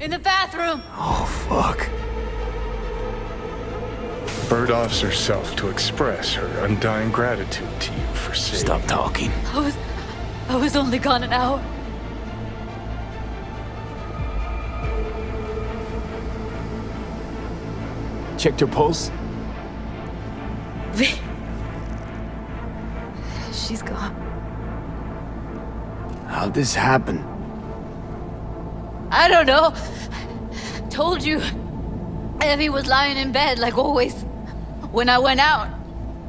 In the bathroom! Oh, fuck. Bird offers herself to express her undying gratitude to you for saving. Stop talking. I was only gone an hour. Checked her pulse? V. She's gone. How'd this happen? I don't know. Told you. Evie was lying in bed like always. When I went out.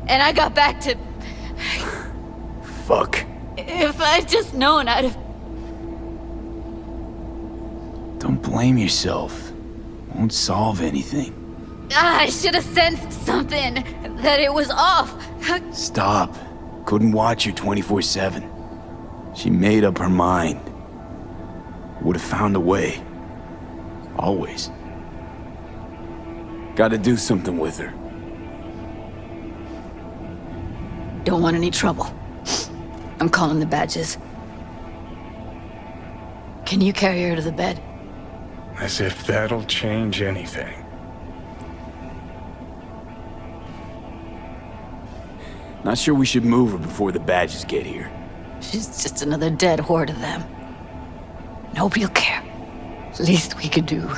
And I got back to... Fuck. If I'd just known, I'd have... Don't blame yourself. Won't solve anything. I should have sensed something. That it was off. Stop. Couldn't watch her 24/7. She made up her mind. Would have found a way. Always. Gotta do something with her. Don't want any trouble. I'm calling the badges. Can you carry her to the bed? As if that'll change anything. Not sure we should move her before the badges get here. She's just another dead whore to them. Nobody'll care. Least we could do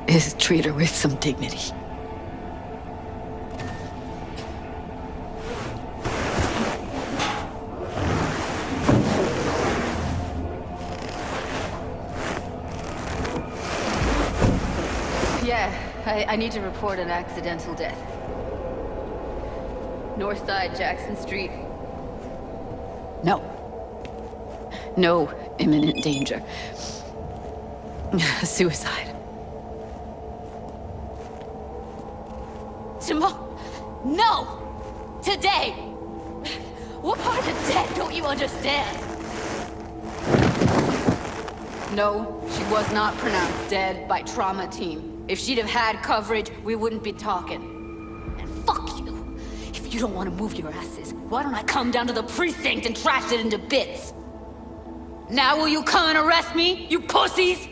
is treat her with some dignity. Yeah, I need to report an accidental death. North side, Jackson Street. No. No imminent danger. Suicide. Tomorrow? No! Today! What part of dead don't you understand? No, she was not pronounced dead by trauma team. If she'd have had coverage, we wouldn't be talking. And fuck you! If you don't want to move your asses, why don't I come down to the precinct and trash it into bits? Now will you come and arrest me, you pussies?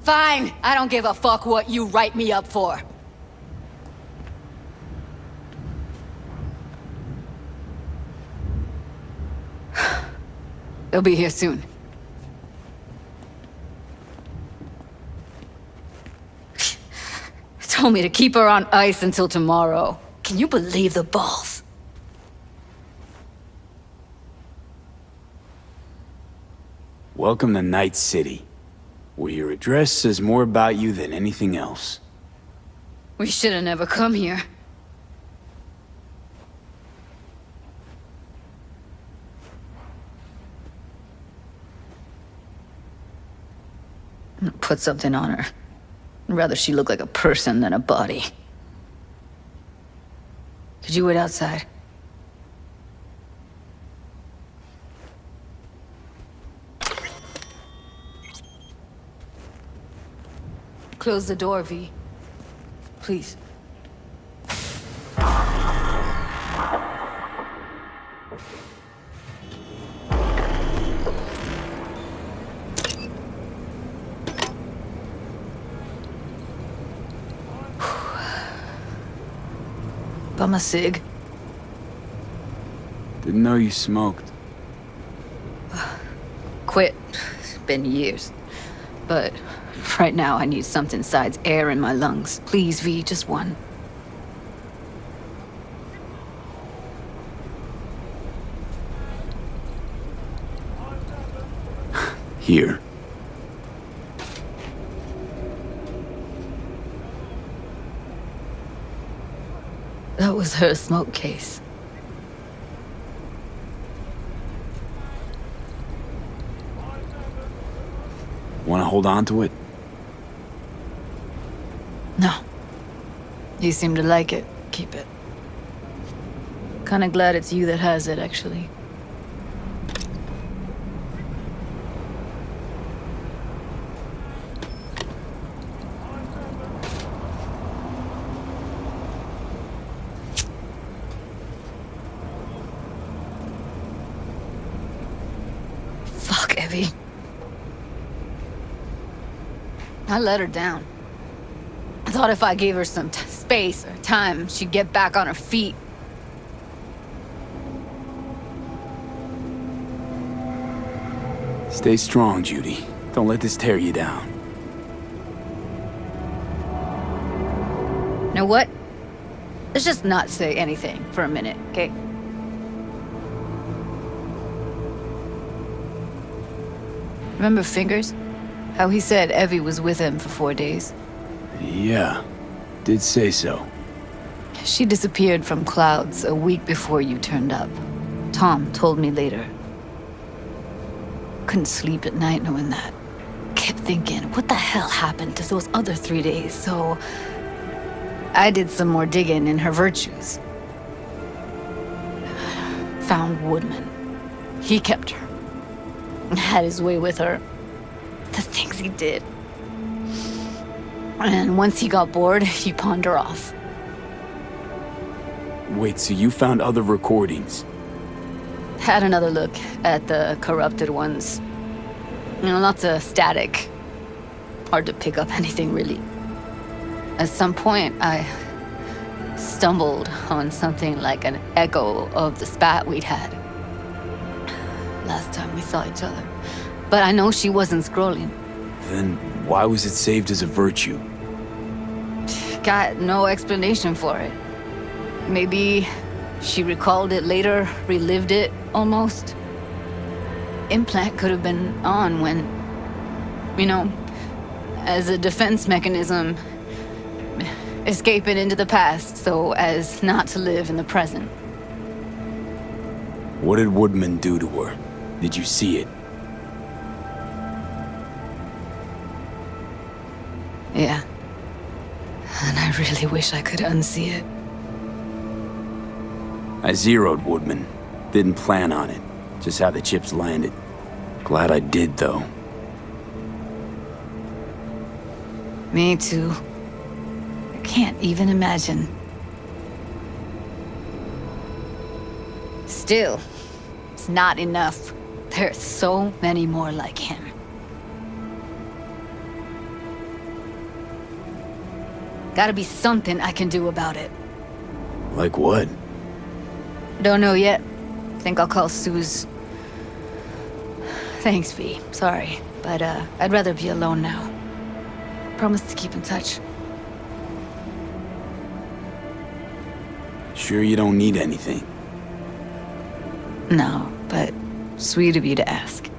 Fine, I don't give a fuck what you write me up for. They'll be here soon. Told me to keep her on ice until tomorrow. Can you believe the balls? Welcome to Night City, where your address says more about you than anything else. We should have never come here. I'm gonna put something on her. I'd rather she look like a person than a body. Could you wait outside? Close the door, V. Please. Bum a cig. Didn't know you smoked. Quit. It's been years. But right now I need something besides air in my lungs. Please, V, just one. Here. That was her smoke case. Want to hold on to it? No. You seem to like it. Keep it. Kinda glad it's you that has it, actually. Fuck, Evie. I let her down. I thought if I gave her some space or time, she'd get back on her feet. Stay strong, Judy. Don't let this tear you down. Know what? Let's just not say anything for a minute, okay? Remember Fingers? How he said Evie was with him for 4 days? Yeah, did say so. She disappeared from Clouds a week before you turned up. Tom told me later. Couldn't sleep at night knowing that. Kept thinking, what the hell happened to those other 3 days? So I did some more digging in her virtues. Found Woodman. He kept her. Had his way with her. The things he did. And once he got bored, he pawned her off. Wait, so you found other recordings? Had another look at the corrupted ones. You know, lots of static. Hard to pick up anything, really. At some point, I stumbled on something like an echo of the spat we'd had. Last time we saw each other. But I know she wasn't scrolling. Then why was it saved as a virtue? Got no explanation for it. Maybe she recalled it later, relived it, almost. Implant could have been on when, you know, as a defense mechanism, escaping into the past so as not to live in the present. What did Woodman do to her? Did you see it? Yeah. And I really wish I could unsee it. I zeroed Woodman. Didn't plan on it. Just how the chips landed. Glad I did, though. Me too. I can't even imagine. Still, it's not enough. There's so many more like him. Gotta be something I can do about it. Like what? Don't know yet. Think I'll call Suze. Thanks, V. Sorry, but I'd rather be alone now. Promise to keep in touch. Sure you don't need anything? No, but sweet of you to ask.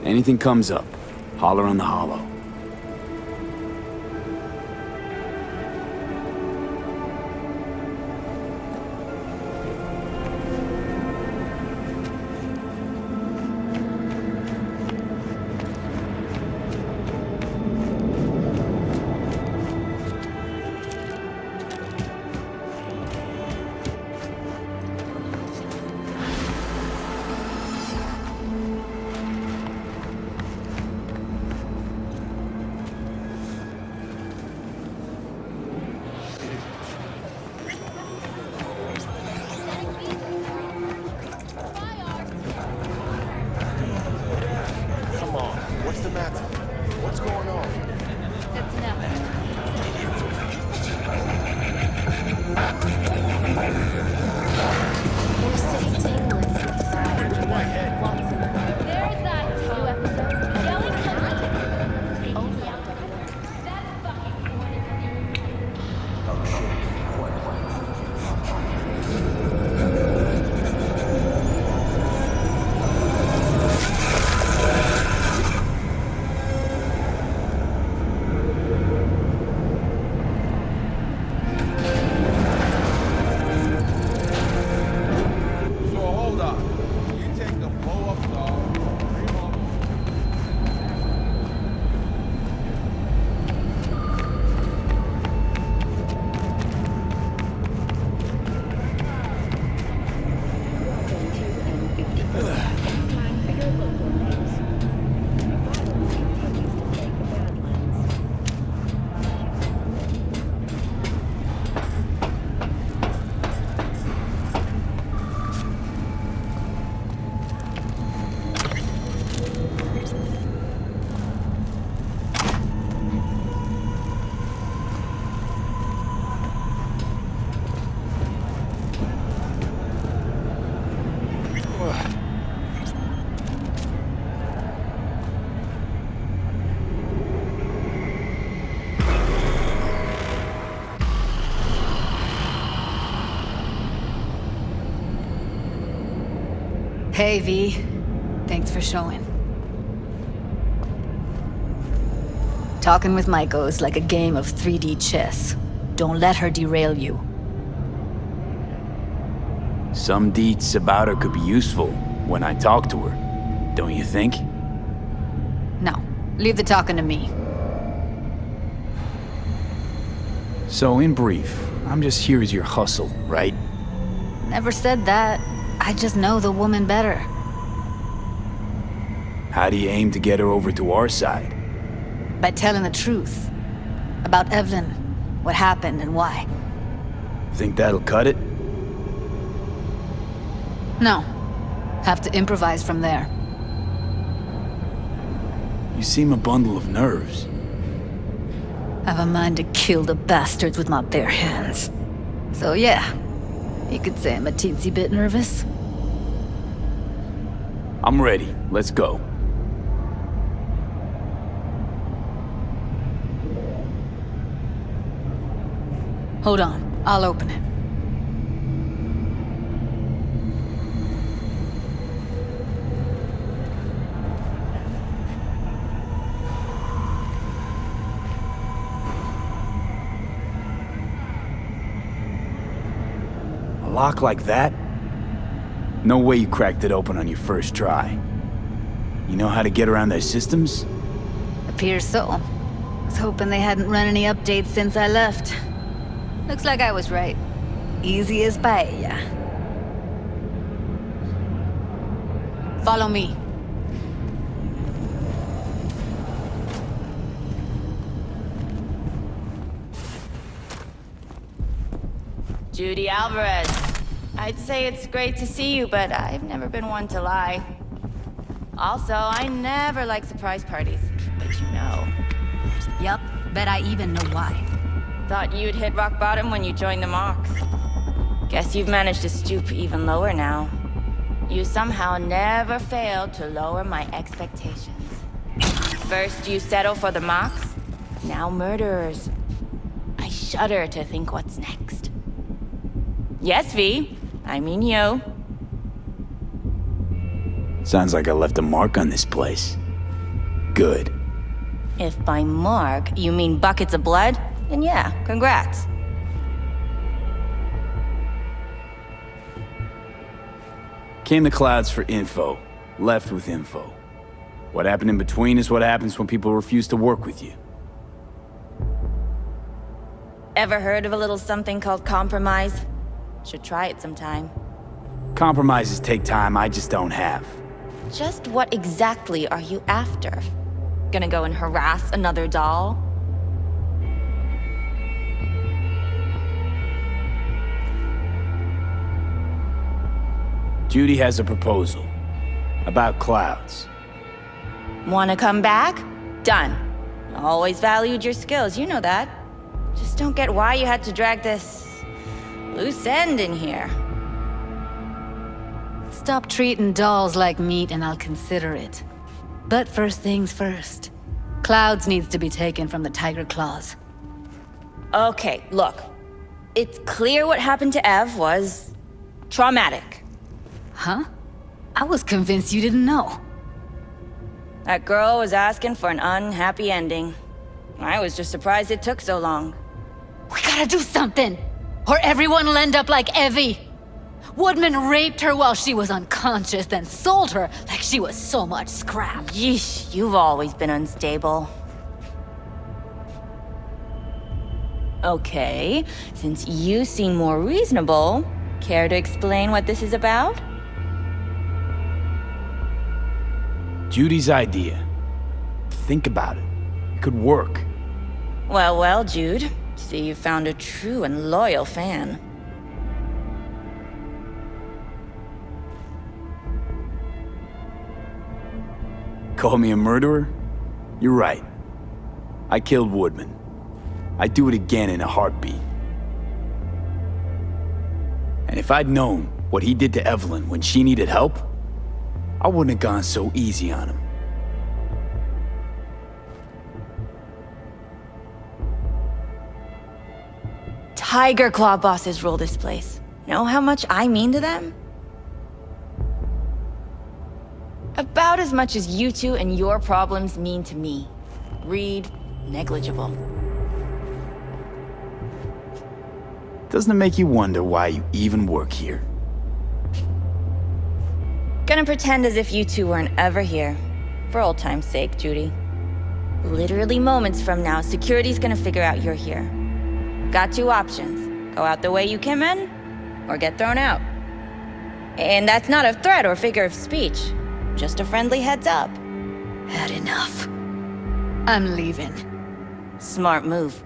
Anything comes up, holler on the holo. Okay, V. Thanks for showing. Talking with Maiko is like a game of 3D chess. Don't let her derail you. Some deets about her could be useful when I talk to her, don't you think? No, leave the talking to me. So in brief, I'm just here as your hustle, right? Never said that. I just know the woman better. How do you aim to get her over to our side? By telling the truth. About Evelyn, what happened and why. Think that'll cut it? No. Have to improvise from there. You seem a bundle of nerves. Have a mind to kill the bastards with my bare hands. So yeah, you could say I'm a teensy bit nervous. I'm ready. Let's go. Hold on, I'll open it. A lock like that? No way you cracked it open on your first try. You know how to get around their systems? Appears so. Was hoping they hadn't run any updates since I left. Looks like I was right. Easy as paella. Follow me. Judy Alvarez. I'd say it's great to see you, but I've never been one to lie. Also, I never like surprise parties, but you know. Yup, bet I even know why. Thought you'd hit rock bottom when you joined the Mox. Guess you've managed to stoop even lower now. You somehow never failed to lower my expectations. First you settle for the Mox, now murderers. I shudder to think what's next. Yes, V. I mean you. Sounds like I left a mark on this place. Good. If by mark you mean buckets of blood, then yeah, congrats. Came the clouds for info, left with info. What happened in between is what happens when people refuse to work with you. Ever heard of a little something called compromise? Should try it sometime. Compromises take time I just don't have. Just what exactly are you after? Gonna go and harass another doll? Judy has a proposal. About clouds. Wanna come back? Done. Always valued your skills, you know that. Just don't get why you had to drag this loose end in here. Stop treating dolls like meat and I'll consider it. But first things first. Clouds needs to be taken from the tiger claws. Okay, look. It's clear what happened to Ev was traumatic. Huh? I was convinced you didn't know. That girl was asking for an unhappy ending. I was just surprised it took so long. We gotta do something! Or everyone will end up like Evie! Woodman raped her while she was unconscious, then sold her like she was so much scrap. Yeesh, you've always been unstable. Okay, since you seem more reasonable, care to explain what this is about? Judy's idea. Think about it. It could work. Well, well, Jude. See, you found a true and loyal fan. Call me a murderer? You're right. I killed Woodman. I'd do it again in a heartbeat. And if I'd known what he did to Evelyn when she needed help, I wouldn't have gone so easy on him. Tiger Claw bosses rule this place. Know how much I mean to them? about as much as you two and your problems mean to me. Read negligible. Doesn't it make you wonder why you even work here? Gonna pretend as if you two weren't ever here. For old time's sake, Judy. Literally moments from now, security's gonna figure out you're here. Got two options. Go out the way you came in, or get thrown out. And that's not a threat or figure of speech. Just a friendly heads up. Had enough. I'm leaving. Smart move.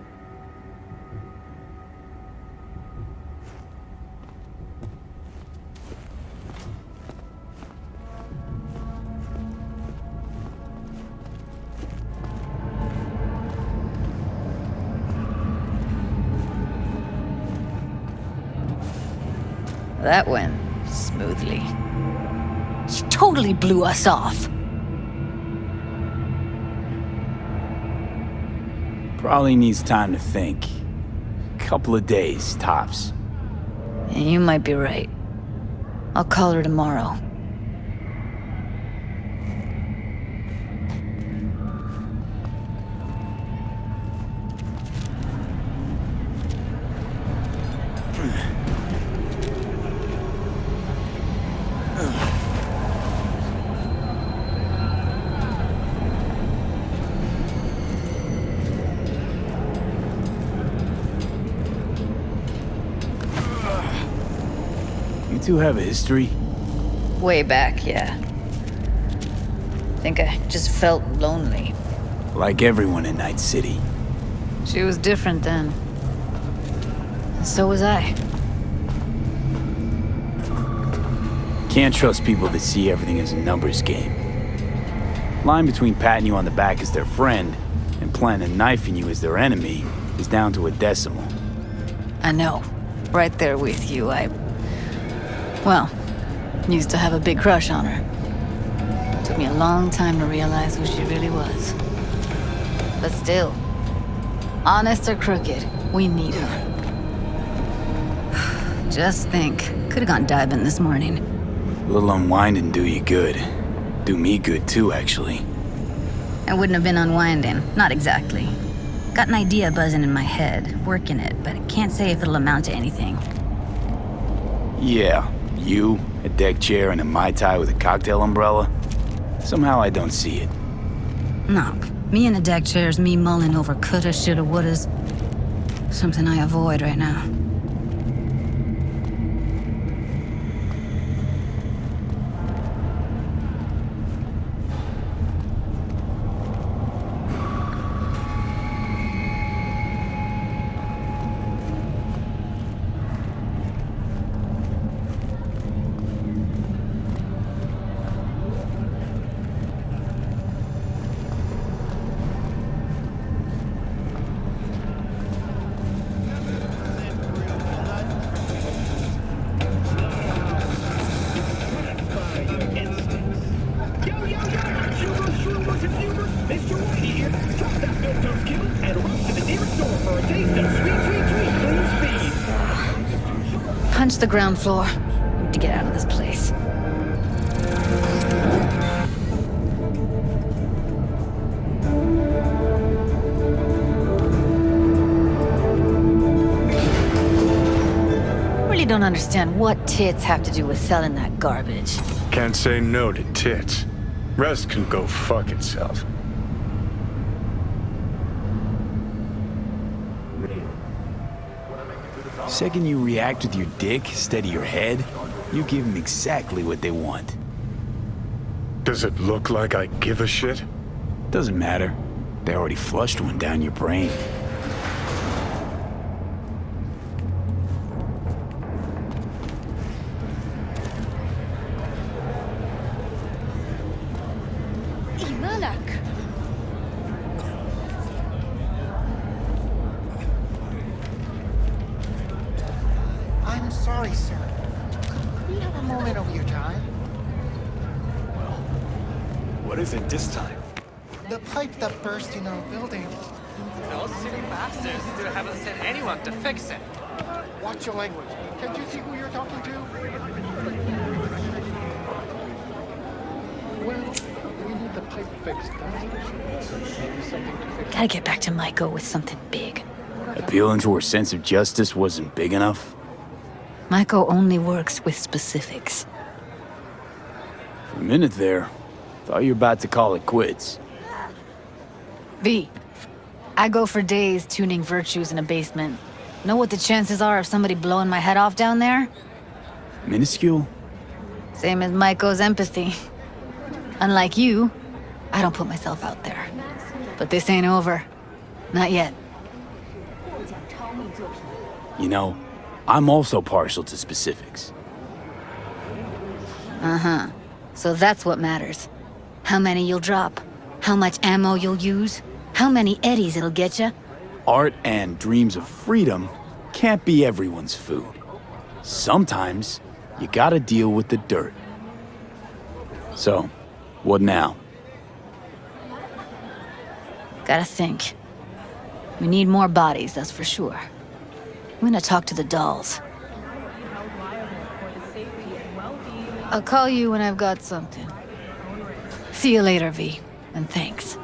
That went smoothly. She totally blew us off. Probably needs time to think. Couple of days, tops. And you might be right. I'll call her tomorrow. You two have a history? Way back, yeah. Think I just felt lonely. Like everyone in Night City. She was different then. And so was I. Can't trust people that see everything as a numbers game. Line between patting you on the back as their friend and planning on knifing you as their enemy is down to a decimal. I know. Right there with you. Well, used to have a big crush on her. Took me a long time to realize who she really was. But still, honest or crooked, we need her. Just think, could have gone diving this morning. A little unwinding do you good. Do me good too, actually. I wouldn't have been unwinding, not exactly. Got an idea buzzing in my head, working it, but I can't say if it'll amount to anything. Yeah, you, a deck chair, and a Mai Tai with a cocktail umbrella? Somehow I don't see it. No, me in a deck chair's me mulling over coulda, shoulda, wouldas. Something I avoid right now. Punch the ground floor. Need to get out of this place. Really don't understand what tits have to do with selling that garbage. Can't say no to tits. Rest can go fuck itself. Second you react with your dick instead of your head, you give them exactly what they want. Does it look like I give a shit? Doesn't matter. They already flushed one down your brain. I'm sorry, sir. Could we have a moment of your time? What is it this time? The pipe that burst in our building. Those silly bastards still haven't sent anyone to fix it. Watch your language. Can't you see who you're talking to? Well, Gotta get back to Maiko with something big. Appealing to her sense of justice wasn't big enough? Maiko only works with specifics. For a minute there, thought you were about to call it quits. V, I go for days tuning virtues in a basement. Know what the chances are of somebody blowing my head off down there? Minuscule? Same as Maiko's empathy. Unlike you, I don't put myself out there. But this ain't over. Not yet. You know, I'm also partial to specifics. Uh-huh. So that's what matters. How many you'll drop. How much ammo you'll use. How many eddies it'll get you. Art and dreams of freedom can't be everyone's food. Sometimes, you gotta deal with the dirt. So, what now? Gotta think. We need more bodies, that's for sure. I'm gonna talk to the dolls. I'll call you when I've got something. See you later, V, and thanks.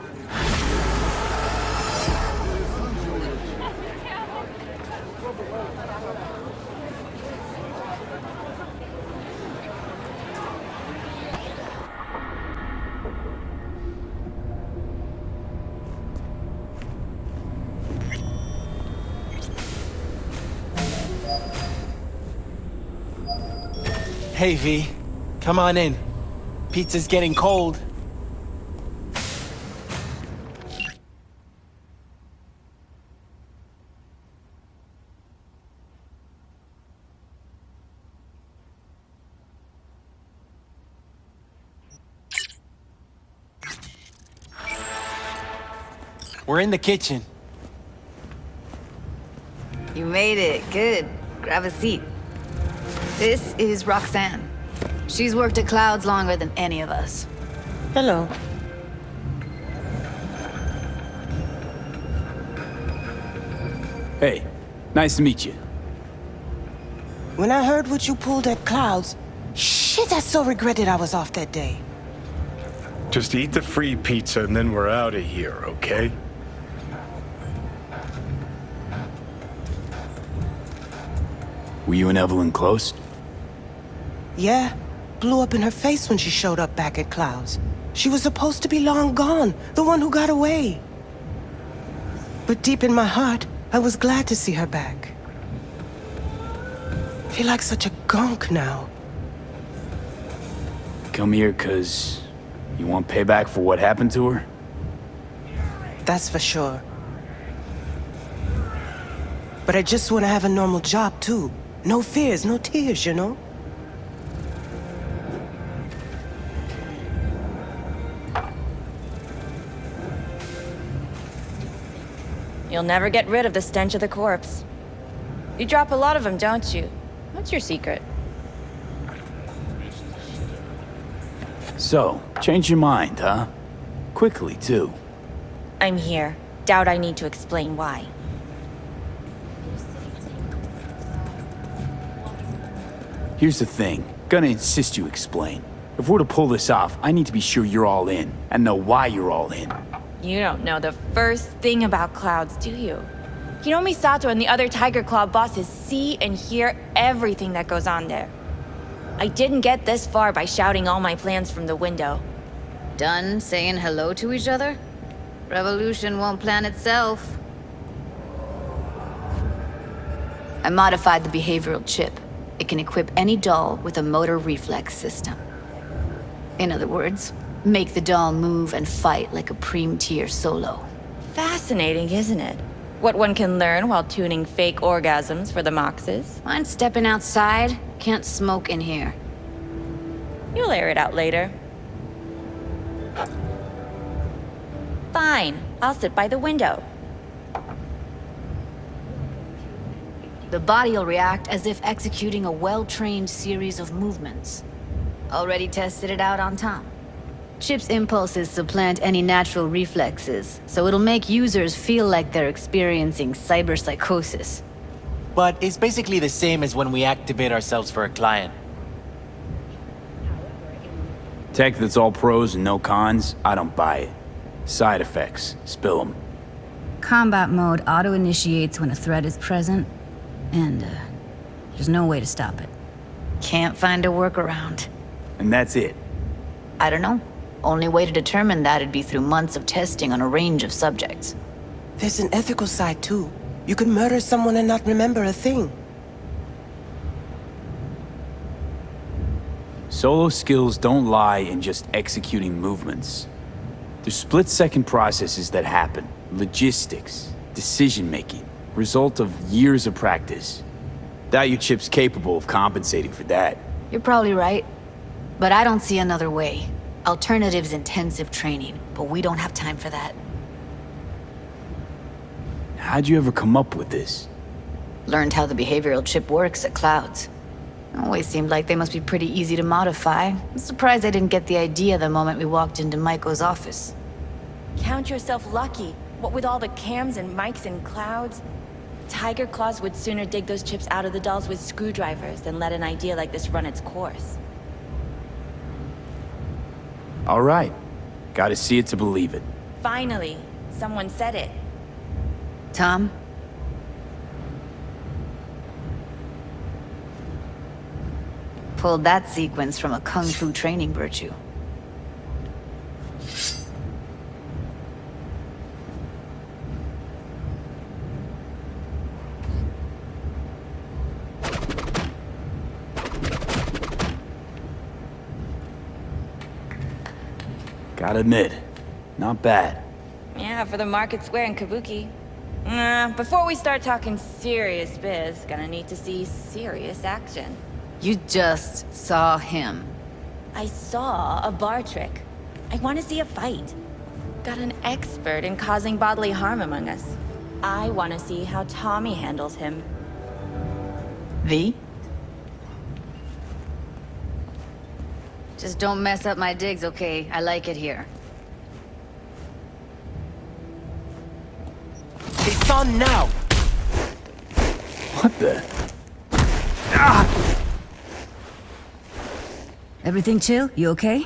Hey, V. Come on in. Pizza's getting cold. We're in the kitchen. You made it. Good. Grab a seat. This is Roxanne. She's worked at Clouds longer than any of us. Hello. Hey, nice to meet you. When I heard what you pulled at Clouds, shit, I so regretted I was off that day. Just eat the free pizza and then we're out of here, okay? Were you and Evelyn close? Yeah, blew up in her face when she showed up back at Clouds. She was supposed to be long gone, the one who got away. But deep in my heart, I was glad to see her back. Feel like such a gunk now. Come here 'cause you want payback for what happened to her? That's for sure. But I just want to have a normal job, too. No fears, no tears, you know? You'll never get rid of the stench of the corpse. You drop a lot of them, don't you? What's your secret? So, change your mind, huh? Quickly, too. I'm here. Doubt I need to explain why. Here's the thing. Gonna insist you explain. If we're to pull this off, I need to be sure you're all in, and know why you're all in. You don't know the first thing about Clouds, do you? You know Misato and the other Tiger Claw bosses see and hear everything that goes on there. I didn't get this far by shouting all my plans from the window. Done saying hello to each other? Revolution won't plan itself. I modified the behavioral chip. It can equip any doll with a motor reflex system. In other words, make the doll move and fight like a Prime-tier solo. Fascinating, isn't it? What one can learn while tuning fake orgasms for the Moxes. Mind stepping outside? Can't smoke in here. You'll air it out later. Fine, I'll sit by the window. The body will react as if executing a well-trained series of movements. Already tested it out on Tom. Chip's impulses supplant any natural reflexes, so it'll make users feel like they're experiencing cyberpsychosis. But it's basically the same as when we activate ourselves for a client. Tech that's all pros and no cons, I don't buy it. Side effects, spill them. Combat mode auto-initiates when a threat is present, and there's no way to stop it. Can't find a workaround. And that's it. I don't know. Only way to determine that'd be through months of testing on a range of subjects. There's an ethical side, too. You could murder someone and not remember a thing. Solo skills don't lie in just executing movements. There's split-second processes that happen. Logistics, decision-making, result of years of practice. Doubt your chip's capable of compensating for that. You're probably right. But I don't see another way. Alternative's intensive training, but we don't have time for that. How'd you ever come up with this? Learned how the behavioral chip works at Clouds. Always seemed like they must be pretty easy to modify. I'm surprised I didn't get the idea the moment we walked into Maiko's office. Count yourself lucky. What with all the cams and mics and Clouds? Tiger Claws would sooner dig those chips out of the dolls with screwdrivers than let an idea like this run its course. All right. Gotta see it to believe it. Finally, someone said it. Tom? Pulled that sequence from a kung fu training virtue. Gotta admit, not bad. Yeah, for the market square in Kabuki. Before we start talking serious biz, gonna need to see serious action. You just saw him. I saw a bar trick. I want to see a fight. Got an expert in causing bodily harm among us. I want to see how Tommy handles him. V? Just don't mess up my digs, okay? I like it here. It's on now! What the? Everything chill? You okay?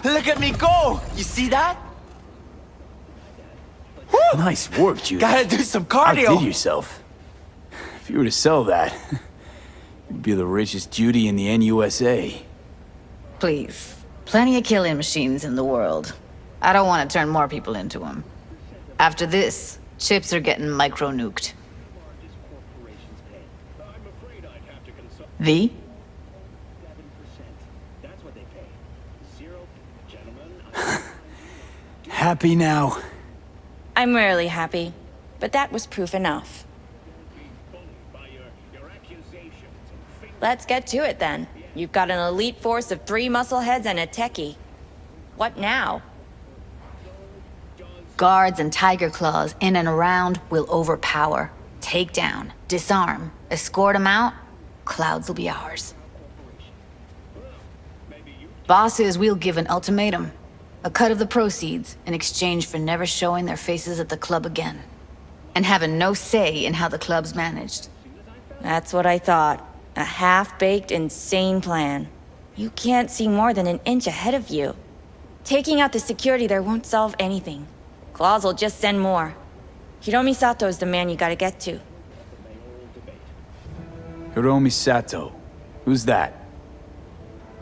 Look at me go! You see that? Nice work, Judy. Gotta do some cardio! Outdid yourself. If you were to sell that, you'd be the richest Judy in the NUSA. Please. Plenty of killing machines in the world. I don't want to turn more people into them. After this, chips are getting micro-nuked. V? Happy now? I'm rarely happy, but that was proof enough. Let's get to it then. You've got an elite force of 3 muscleheads and a techie. What now? Guards and tiger claws in and around will overpower, take down, disarm, escort them out. Clouds will be ours. Bosses, we'll give an ultimatum. A cut of the proceeds in exchange for never showing their faces at the club again. And having no say in how the club's managed. That's what I thought. A half-baked, insane plan. You can't see more than an inch ahead of you. Taking out the security there won't solve anything. Claws will just send more. Hiromi Sato's the man you gotta get to. Hiromi Sato. Who's that?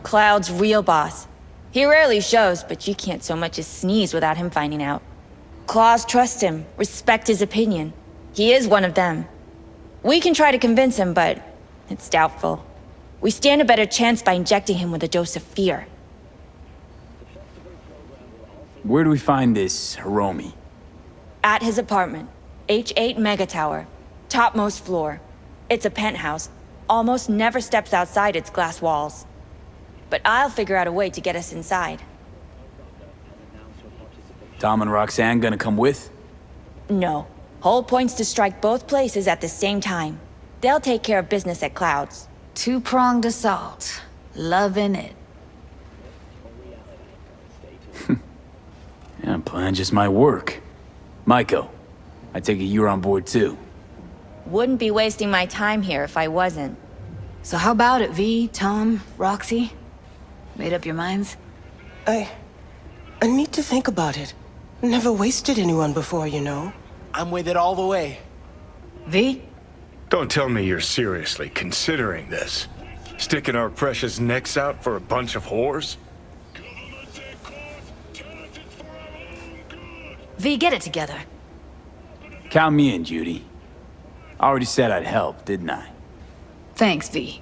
Cloud's real boss. He rarely shows, but you can't so much as sneeze without him finding out. Claws trust him, respect his opinion. He is one of them. We can try to convince him, but it's doubtful. We stand a better chance by injecting him with a dose of fear. Where do we find this Hiromi? At his apartment. H8 Mega Tower. Topmost floor. It's a penthouse. Almost never steps outside its glass walls. But I'll figure out a way to get us inside. Tom and Roxanne gonna come with? No. Whole point's to strike both places at the same time. They'll take care of business at Clouds. Two-pronged assault. Loving it. Yeah, plan just might work. Maiko, I take it you're on board too. Wouldn't be wasting my time here if I wasn't. So how about it, V, Tom, Roxy? Made up your minds? I need to think about it. Never wasted anyone before, you know. I'm with it all the way. V? Don't tell me you're seriously considering this. Sticking our precious necks out for a bunch of whores? V, get it together. Count me in, Judy. I already said I'd help, didn't I? Thanks, V.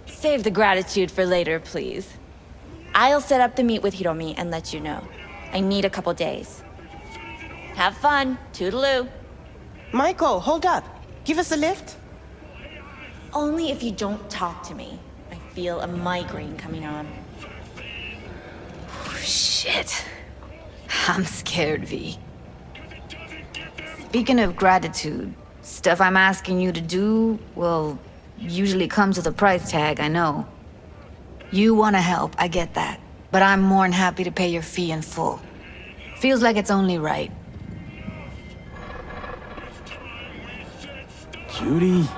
Save the gratitude for later, please. I'll set up the meet with Hiromi and let you know. I need a couple days. Have fun. Toodaloo. Michael, hold up. Give us a lift? Only if you don't talk to me. I feel a migraine coming on. Shit. I'm scared, V. Speaking of gratitude, stuff I'm asking you to do, well, usually comes with a price tag, I know. You want to help, I get that. But I'm more than happy to pay your fee in full. Feels like it's only right. Judy?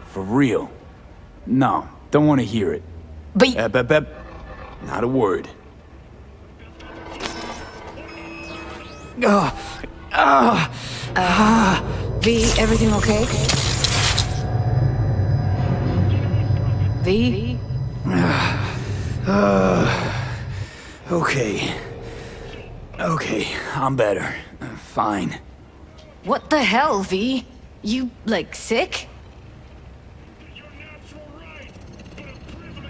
For real? No, don't want to hear it. But Not a word. V, everything okay? V? Okay. Okay, I'm better. Fine. What the hell, V? You, like, sick?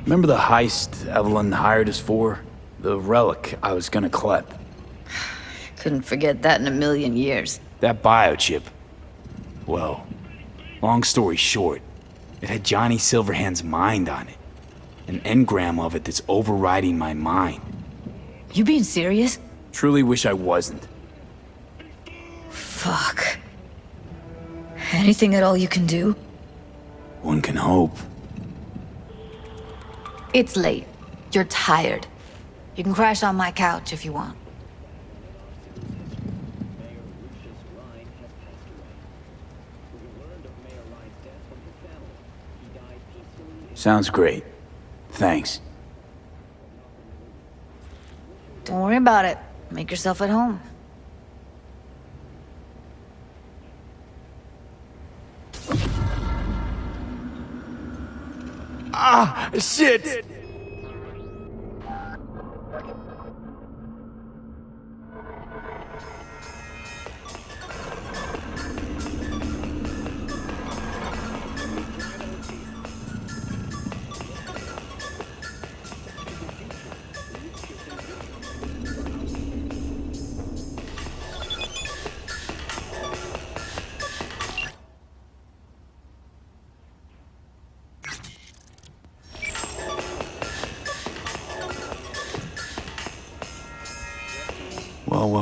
Remember the heist Evelyn hired us for? The relic I was gonna collect. Couldn't forget that in a million years. That biochip. Well, long story short, it had Johnny Silverhand's mind on it. An engram of it that's overriding my mind. You being serious? Truly wish I wasn't. Fuck. Anything at all you can do? One can hope. It's late. You're tired. You can crash on my couch if you want. Sounds great. Thanks. Don't worry about it. Make yourself at home. Ah, shit!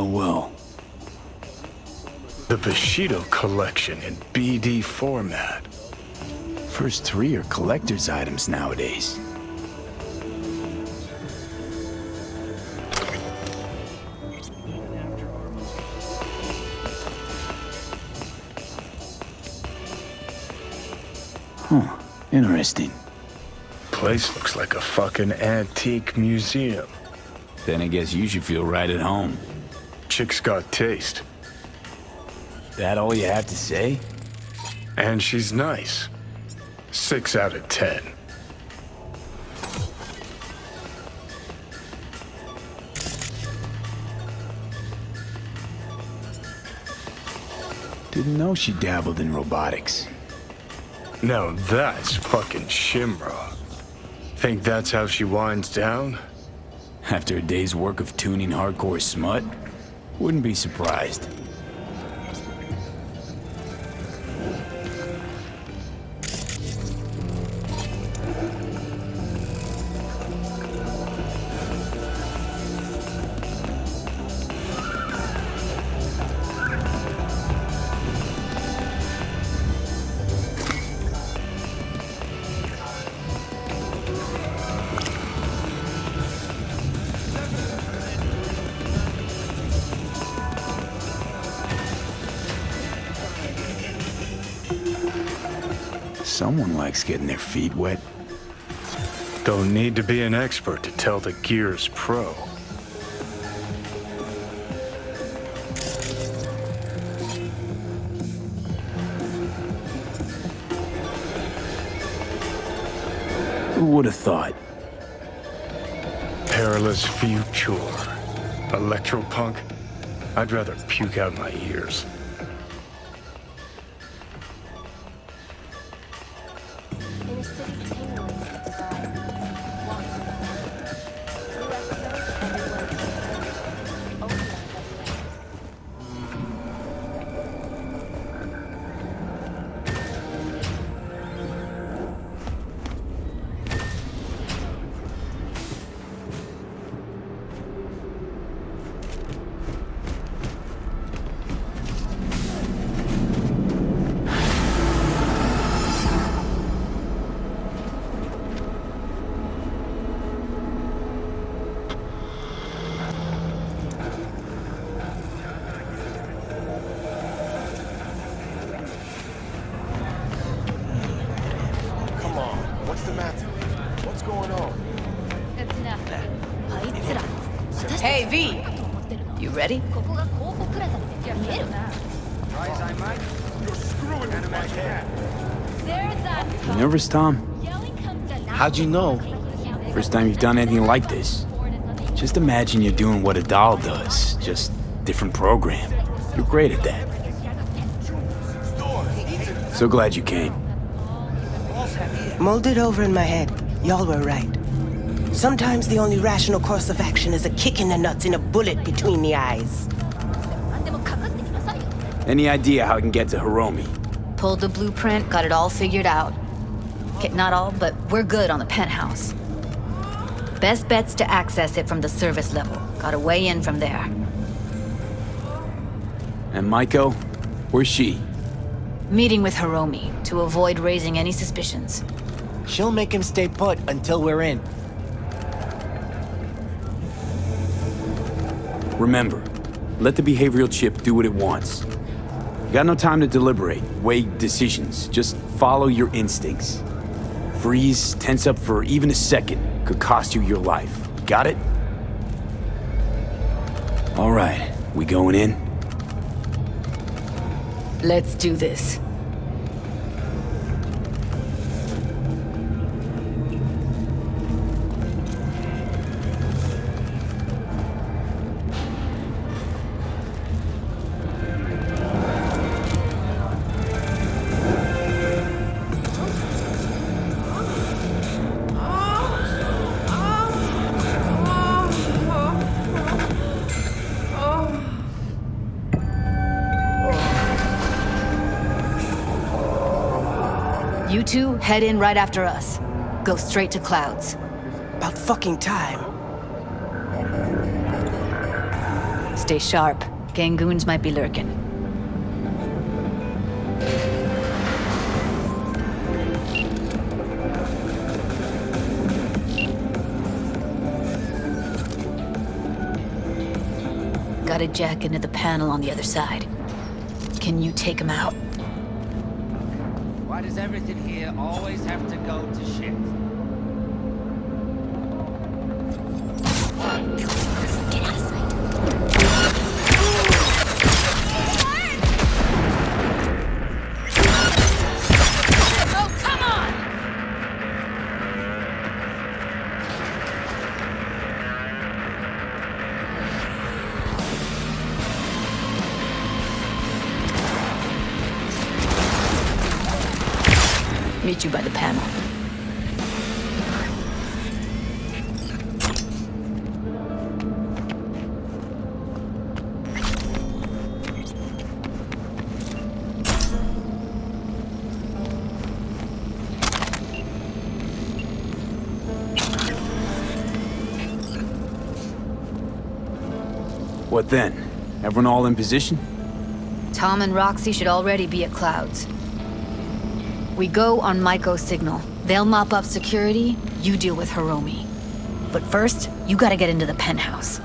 Well. The Bushido collection in BD format. First three are collector's items nowadays. Huh, interesting. Place looks like a fucking antique museum. Then I guess you should feel right at home. Chick's got taste. That all you have to say? And she's nice. 6 out of 10. Didn't know she dabbled in robotics. Now that's fucking Shimra. Think that's how she winds down? After a day's work of tuning hardcore smut? Wouldn't be surprised. Someone likes getting their feet wet. Don't need to be an expert to tell the Gear's pro. Who would have thought? Perilous future. Electropunk? I'd rather puke out my ears. Hey, V! You ready? You nervous, Tom? How'd you know? First time you've done anything like this. Just imagine you're doing what a doll does, just different program. You're great at that. So glad you came. Molded over in my head. Y'all were right. Sometimes the only rational course of action is a kick in the nuts and a bullet between the eyes. Any idea how I can get to Hiromi? Pulled the blueprint, got it all figured out. Okay, not all, but we're good on the penthouse. Best bet's to access it from the service level. Got a way in from there. And Maiko? Where's she? Meeting with Hiromi to avoid raising any suspicions. She'll make him stay put until we're in. Remember, let the behavioral chip do what it wants. You got no time to deliberate, weigh decisions. Just follow your instincts. Freeze, tense up for even a second could cost you your life. Got it? All right, we going in? Let's do this. You two head in right after us. Go straight to Clouds. About fucking time. Stay sharp. Gangoons might be lurking. Got a jack into the panel on the other side. Can you take him out? Why does everything here always have to go to shit? Get out of sight. Oh, come on! Meet you by the panel. What then? Everyone all in position? Tom and Roxy should already be at Clouds. We go on Maiko's signal. They'll mop up security, you deal with Hiromi. But first, you gotta get into the penthouse.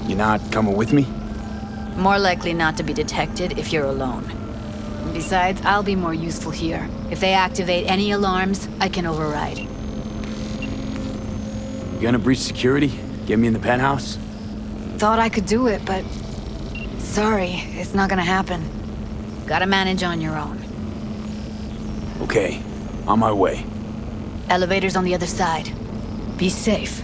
You're not coming with me? More likely not to be detected if you're alone. Besides, I'll be more useful here. If they activate any alarms, I can override. You gonna breach security? Get me in the penthouse? Thought I could do it, but... Sorry, it's not gonna happen. Gotta manage on your own. Okay, on my way. Elevator's on the other side. Be safe.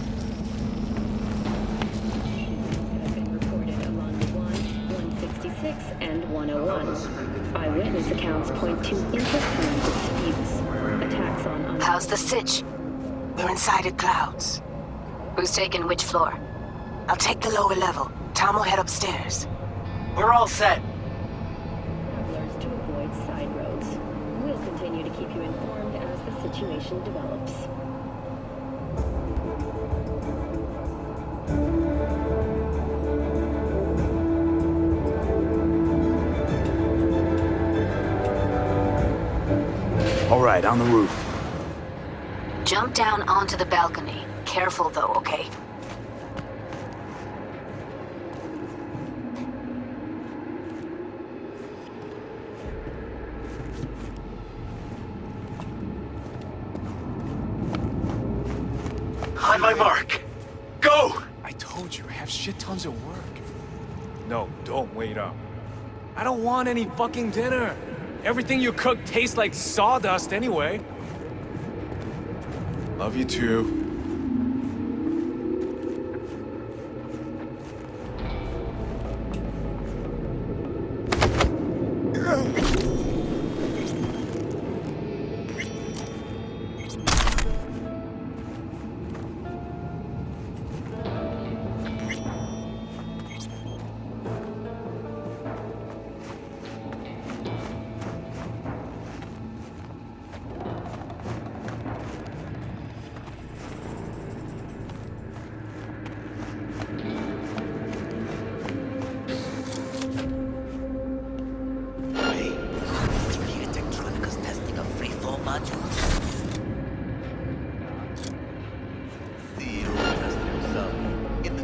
Reported along 166 and 101. Eyewitness accounts point to intercurrent disputes. Attacks on... How's the sitch? We're inside at Clouds. Who's taking which floor? I'll take the lower level. Tom will head upstairs. We're all set. Travelers to avoid side roads. We'll continue to keep you informed as the situation develops. All right, on the roof. Jump down onto the balcony. Careful though, okay? On my mark. Go! I told you, I have shit tons of work. No, don't wait up. I don't want any fucking dinner. Everything you cook tastes like sawdust anyway. Love you too.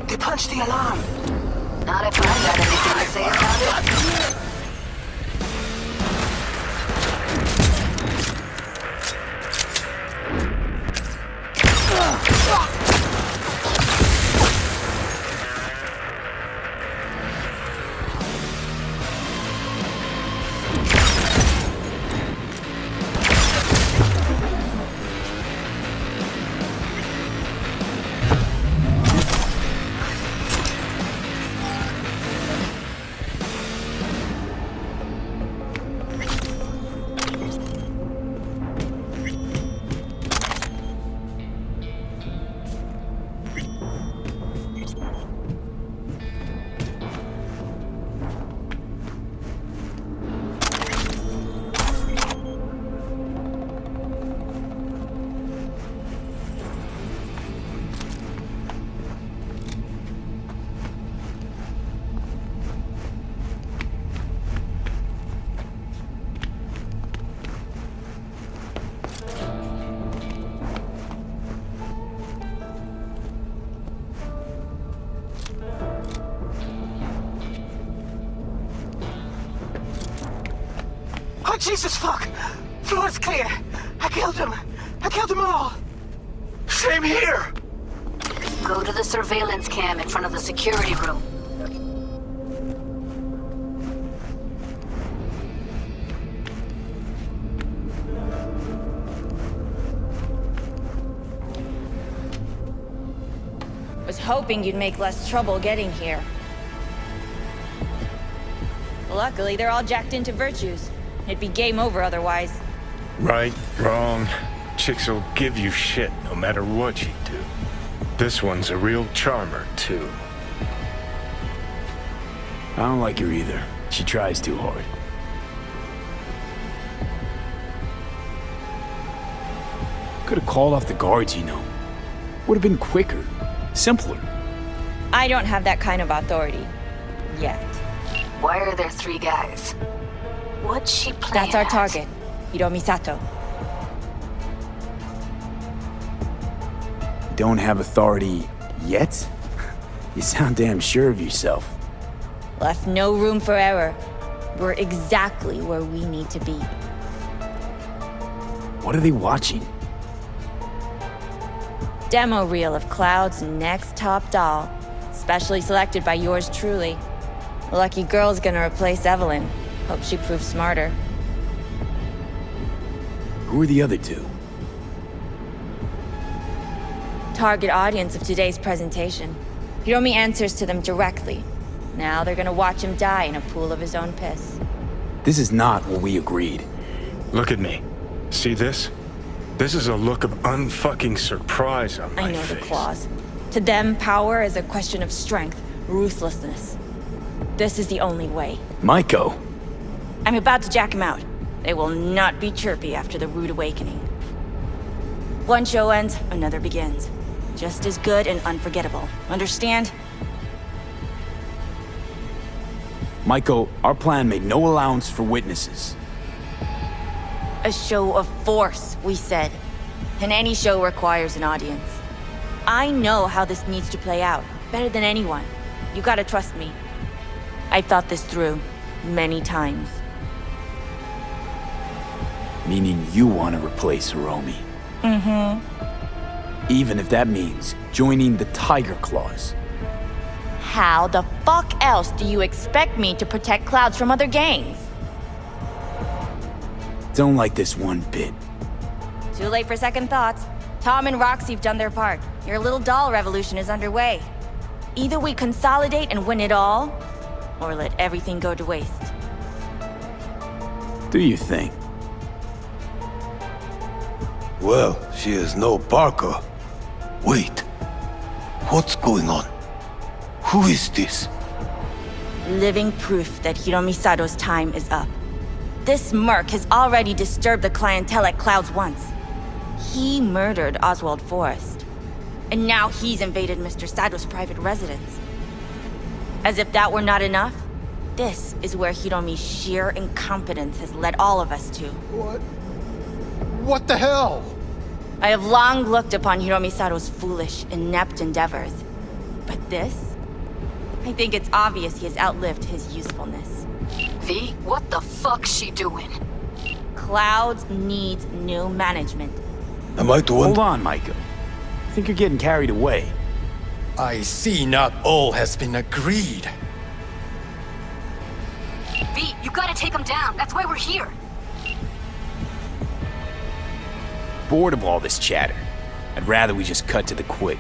They punched the alarm. Not if I got anything to say about it. Oh, Jesus, fuck! Floor's clear. I killed him. I killed them all. Same here! Go to the surveillance cam in front of the security room. Was hoping you'd make less trouble getting here. Luckily, they're all jacked into virtues. It'd be game over otherwise. Right, wrong. Chicks will give you shit no matter what you do. This one's a real charmer, too. I don't like her either. She tries too hard. Could have called off the guards, you know. Would have been quicker, simpler. I don't have that kind of authority. Yet. Why are there 3 guys? What's she playing That's our at? target, Hiromi Sato. You don't have authority yet? You sound damn sure of yourself. Left no room for error. We're exactly where we need to be. What are they watching? demo reel of Cloud's next top doll, specially selected by yours truly. Lucky girl's gonna replace Evelyn. Hope she proves smarter. Who are the other two? Target audience of today's presentation. Hiromi answers to them directly. Now they're gonna watch him die in a pool of his own piss. This is not what we agreed. Look at me. See this? This is a look of unfucking surprise on my I know face. the claws. To them, power is a question of strength, ruthlessness. This is the only way. Maiko! I'm about to jack him out. They will not be chirpy after the rude awakening. One show ends, another begins. Just as good and unforgettable. Understand? Maiko, our plan made no allowance for witnesses. A show of force, we said. And any show requires an audience. I know how this needs to play out, better than anyone. You gotta trust me. I've thought this through, many times. Meaning you want to replace Hiromi. Mm-hmm. Even if that means joining the Tiger Claws. How the fuck else do you expect me to protect Clouds from other gangs? Don't like this one bit. Too late for second thoughts. Tom and Roxy have done their part. Your little doll revolution is underway. Either we consolidate and win it all, or let everything go to waste. Do you think? Well, she is no Parker. Wait. What's going on? Who is this? Living proof that Hiromi Sato's time is up. This merc has already disturbed the clientele at Clouds once. He murdered Oswald Forrest. And now he's invaded Mr. Sato's private residence. As if that were not enough, this is where Hiromi's sheer incompetence has led all of us to. What the hell? I have long looked upon Hiromi Sato's foolish, inept endeavors. But this? I think it's obvious he has outlived his usefulness. V, what the fuck's she doing? Clouds needs new management. Am I the one? Hold on, Maiko. I think you're getting carried away. I see not all has been agreed. V, you gotta take him down. That's why we're here. Bored of all this chatter. I'd rather we just cut to the quick.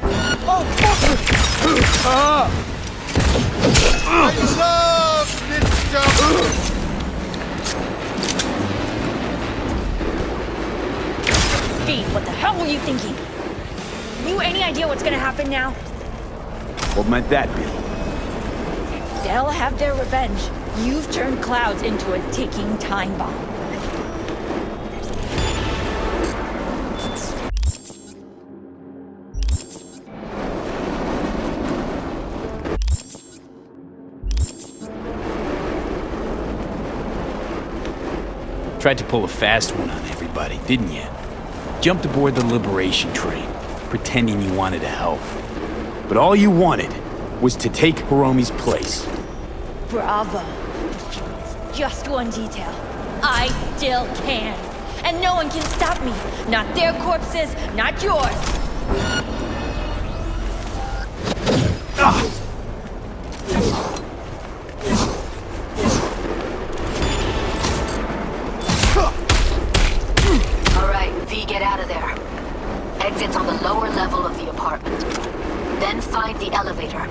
I love this job! V, what the hell were you thinking? You any idea what's gonna happen now? What might that be? They'll have their revenge. You've turned Clouds into a ticking time bomb. Tried to pull a fast one on everybody, didn't you? Jumped aboard the liberation train, pretending you wanted to help. But all you wanted was to take Hiromi's place. Bravo. Just one detail. I still can. And no one can stop me. Not their corpses, not yours. Alright, V, get out of there. Exit's on the lower level of the apartment. Then find the elevator.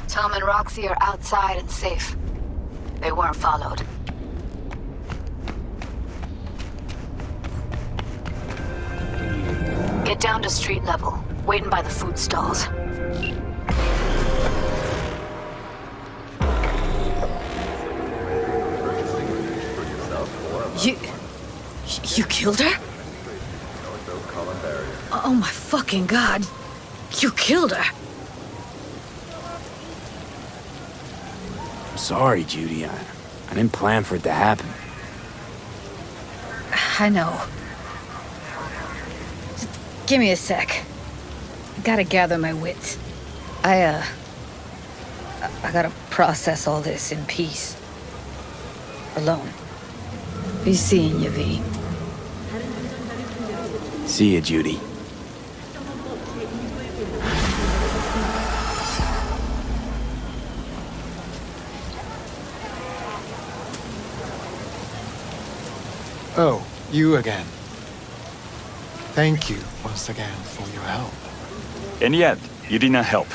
Tom and Roxy are outside and safe. They weren't followed. Get down to street level, waiting by the food stalls. You killed her? Oh my fucking god. You killed her. I'm sorry, Judy. I didn't plan for it to happen. I know. Just give me a sec. Gotta gather my wits. I gotta process all this in peace. Alone. Be seeing you, V. See ya, Judy. Oh, you again. Thank you once again for your help. And yet, you did not help.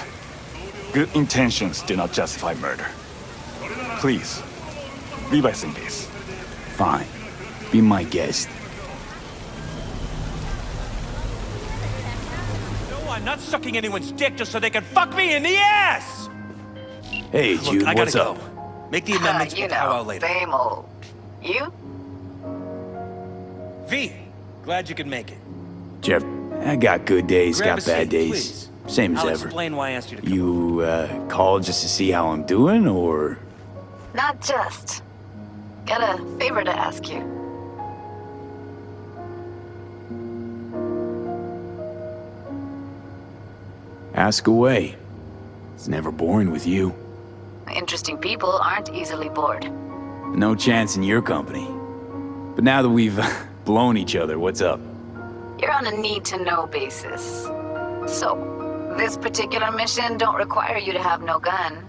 Good intentions do not justify murder. Please, leave us in peace. Fine. Be my guest. No, I'm not sucking anyone's dick just so they can fuck me in the ass! Hey, Jude, Look, I gotta what's up? go. Make the amendments with powwow later. Same old. You? V, glad you could make it. Jeff, I got good days, Grab got a bad seat, days. please. Same as I'll ever. explain why I asked you to come. You, called just to see how I'm doing, or...? Not just. Got a favor to ask you. Ask away. It's never boring with you. Interesting people aren't easily bored. No chance in your company. But now that we've blown each other, what's up? You're on a need-to-know basis. So, this particular mission don't require you to have no gun.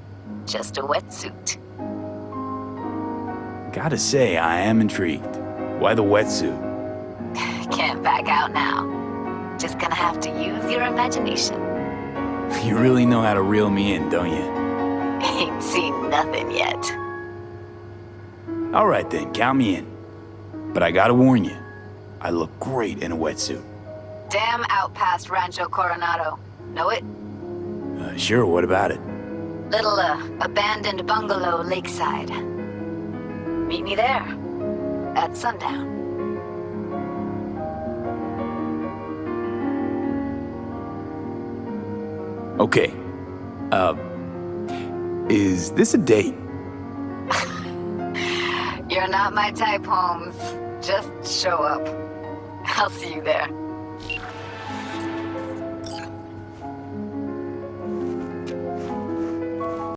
Just a wetsuit. Gotta say, I am intrigued. Why the wetsuit? Can't back out now. Just gonna have to use your imagination. You really know how to reel me in, don't you? Ain't seen nothing yet. All right then, count me in. But I gotta warn you, I look great in a wetsuit. Damn out past Rancho Coronado. Know it? Sure, what about it? Little, abandoned bungalow lakeside. Meet me there. At sundown. Okay. Is this a date? You're not my type, Holmes. Just show up. I'll see you there.